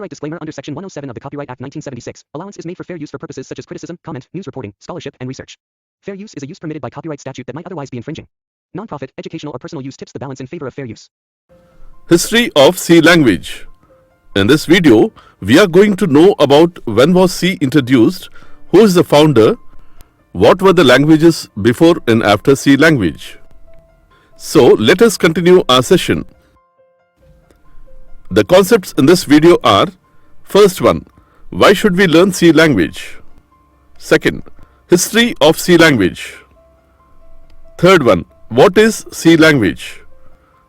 Copyright disclaimer under Section 107 of the Copyright Act 1976. Allowance is made for fair use for purposes such as criticism, comment, news reporting, scholarship, and research. Fair use is a use permitted by copyright statute that might otherwise be infringing. Nonprofit, educational, or personal use tips the balance in favor of fair use. History of C language. In this video, we are going to know about when was C introduced, who is the founder, what were the languages before and after C language. So, let us continue our session. The concepts in this video are: first one, why should we learn C language? Second, history of C language. Third one, what is C language?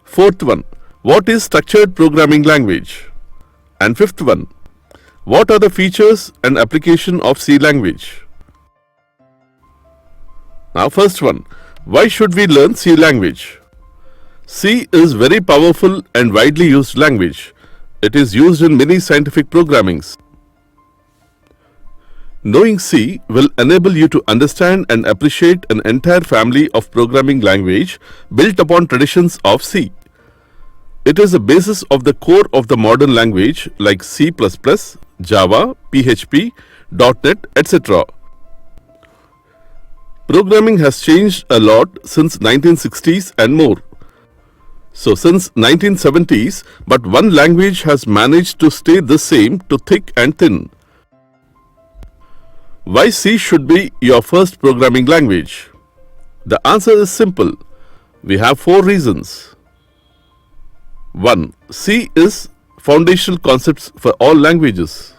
Fourth one, what is structured programming language? And fifth one, what are the features and application of C language? Now first one, why should we learn C language? C is very powerful and widely used language. It is used in many scientific programmings. Knowing C will enable you to understand and appreciate an entire family of programming language built upon traditions of C. It is the basis of the core of the modern language like C++, Java, PHP, .NET, etc. Programming has changed a lot since 1960s and more. So since 1970s, but one language has managed to stay the same to thick and thin. Why C should be your first programming language? The answer is simple. We have four reasons. 1. C is foundational concepts for all languages.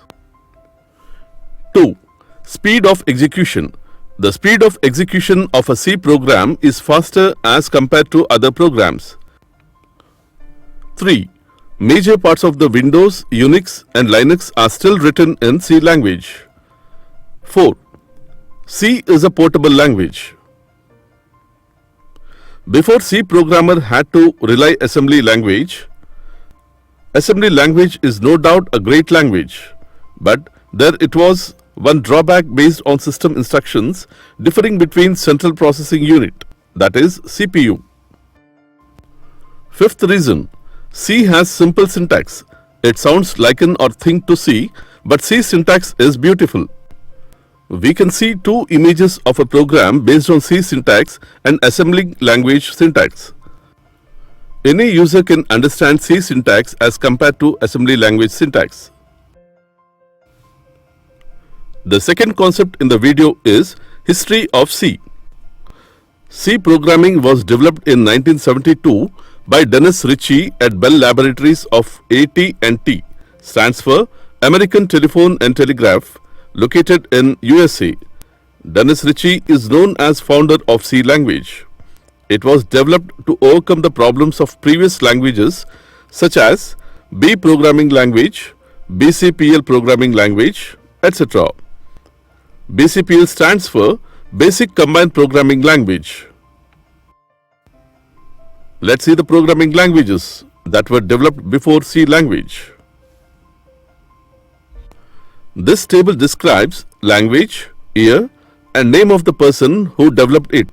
2. Speed of execution. The speed of execution of a C program is faster as compared to other programs. 3. Major parts of the Windows, Unix and Linux are still written in C language. 4. C is a portable language. Before C programmer had to rely assembly language. Assembly language is no doubt a great language, but there it was one drawback based on system instructions differing between central processing unit, that is CPU. Fifth reason, C has simple syntax. It sounds liken or think to C, but C syntax is beautiful. We can see two images of a program based on C syntax and assembly language syntax. Any user can understand C syntax as compared to assembly language syntax. The second concept in the video is history of C. C programming was developed in 1972 by Dennis Ritchie at Bell Laboratories of AT&T, stands for American Telephone and Telegraph, located in USA. Dennis Ritchie is known as founder of C language. It was developed to overcome the problems of previous languages such as B programming language, BCPL programming language, etc. BCPL stands for Basic Combined Programming Language. Let's see the programming languages that were developed before C language. This table describes language, year, and name of the person who developed it.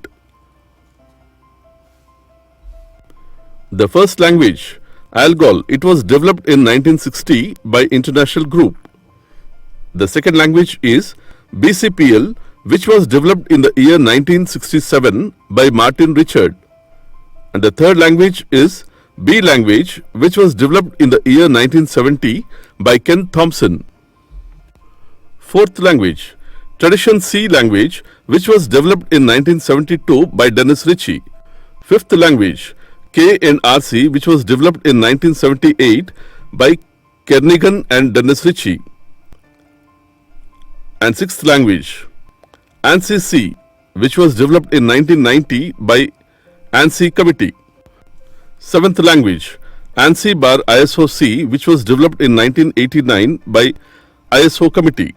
The first language, ALGOL, it was developed in 1960 by International Group. The second language is BCPL, which was developed in the year 1967 by Martin Richard. And the third language is B language, which was developed in the year 1970 by Ken Thompson. Fourth language, Tradition C language, which was developed in 1972 by Dennis Ritchie. Fifth language, KNRC, which was developed in 1978 by Kernighan and Dennis Ritchie. And sixth language, ANSI C, which was developed in 1990 by ANSI Committee. Seventh language, ANSI bar ISO C, which was developed in 1989 by ISO Committee.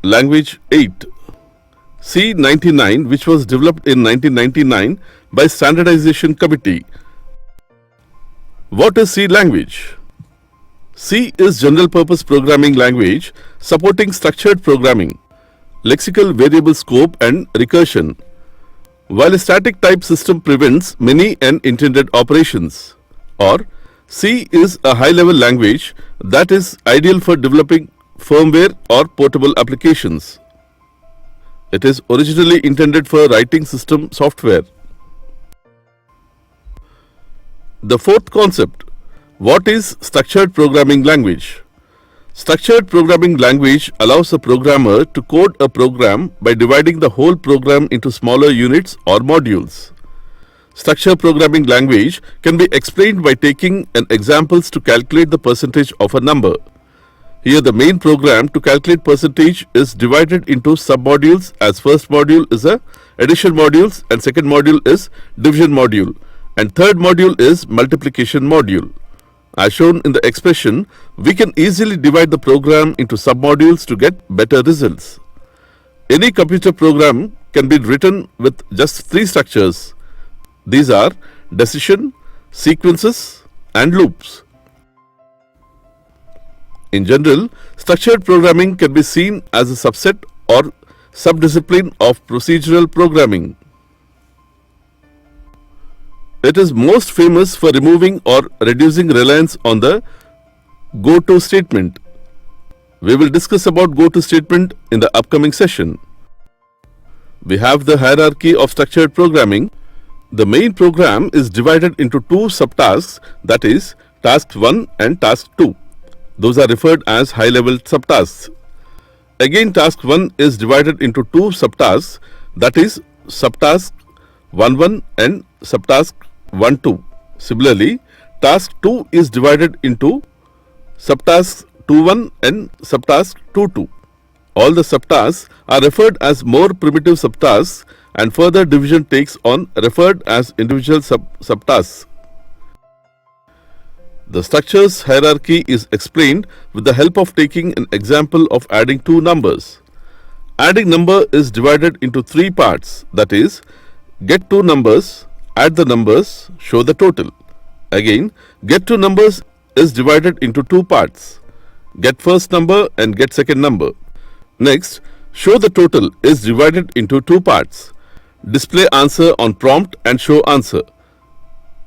Language 8, C99, which was developed in 1999 by Standardization Committee. What is C language? C is general purpose programming language supporting structured programming, lexical variable scope and recursion, while a static type system prevents many unintended operations. Or C is a high level language that is ideal for developing firmware or portable applications. It is originally intended for writing system software. The fourth concept, what is structured programming language? Structured programming language allows a programmer to code a program by dividing the whole program into smaller units or modules. Structured programming language can be explained by taking an examples to calculate the percentage of a number. Here the main program to calculate percentage is divided into sub-modules, as first module is a addition modules and second module is division module and third module is multiplication module. As shown in the expression, we can easily divide the program into sub-modules to get better results. Any computer program can be written with just three structures. These are decision, sequences and loops. In general, structured programming can be seen as a subset or subdiscipline of procedural programming. It is most famous for removing or reducing reliance on the go-to statement. We will discuss about go-to statement in the upcoming session. We have the hierarchy of structured programming. The main program is divided into two subtasks, that is task 1 and task 2. Those are referred as high-level subtasks. Again, task 1 is divided into two subtasks, that is subtask 1.1 and subtask 1.2. Similarly, task 2 is divided into subtasks 2.1 and subtask 2.2. All the subtasks are referred as more primitive subtasks and further division takes on referred as individual subtasks. The structure's hierarchy is explained with the help of taking an example of adding two numbers. Adding number is divided into three parts, that is, get two numbers, add the numbers, show the total. Again, get two numbers is divided into two parts, get first number and get second number. Next, show the total is divided into two parts, display answer on prompt and show answer.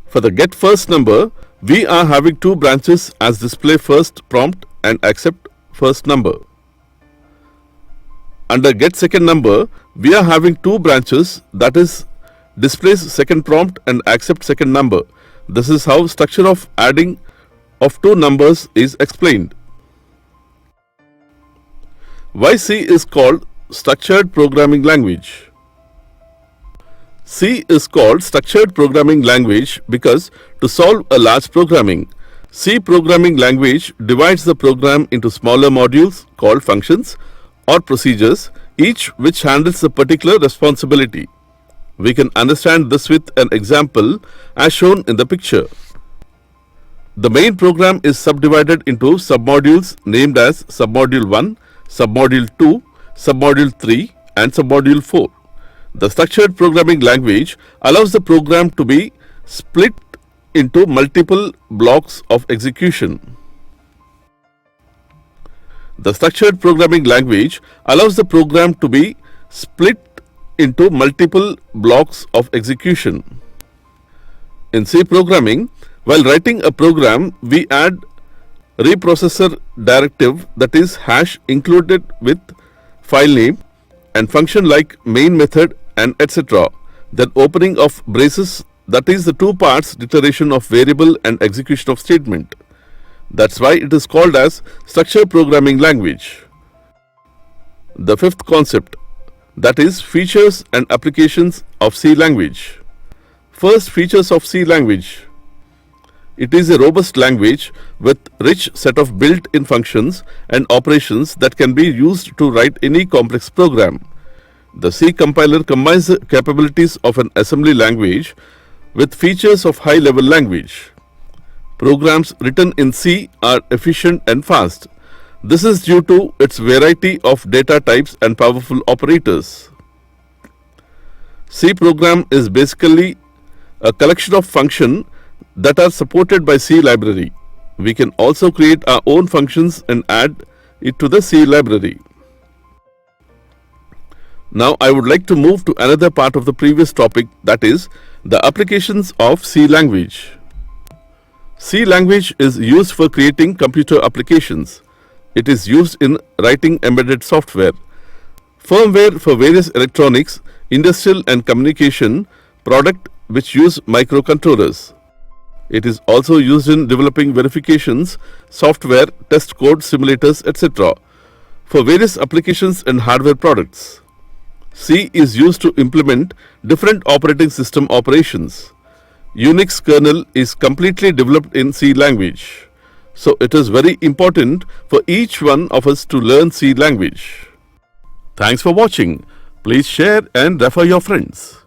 For the get first number, we are having two branches as display first prompt and accept first number. Under get second number, we are having two branches, that is displays second prompt and accept second number. This is how structure of adding of two numbers is explained. Why C is called structured programming language? C is called structured programming language because to solve a large programming, C programming language divides the program into smaller modules called functions or procedures, each which handles a particular responsibility. We can understand this with an example as shown in the picture. The main program is subdivided into submodules named as submodule 1, submodule 2, submodule 3 and submodule 4. The structured programming language allows the program to be split into multiple blocks of execution. The structured programming language allows the program to be split into multiple blocks of execution. In C programming, while writing a program, we add reprocessor directive, that is hash included with file name and function like main method and etc. Then opening of braces, that is the two parts declaration of variable and execution of statement. That's why it is called as structured programming language. The fifth concept, that is features and applications of C language. First, features of C language. It is a robust language with rich set of built-in functions and operations that can be used to write any complex program. The C compiler combines the capabilities of an assembly language with features of high-level language. Programs written in C are efficient and fast. This is due to its variety of data types and powerful operators. C program is basically a collection of functions that are supported by C library. We can also create our own functions and add it to the C library. Now I would like to move to another part of the previous topic, that is the applications of C language. C language is used for creating computer applications. It is used in writing embedded software. Firmware for various electronics, industrial and communication product which use microcontrollers. It is also used in developing verifications, software, test code, simulators, etc. for various applications and hardware products. C is used to implement different operating system operations. Unix kernel is completely developed in C language. So it is very important for each one of us to learn C language. Thanks for watching. Please share and refer your friends.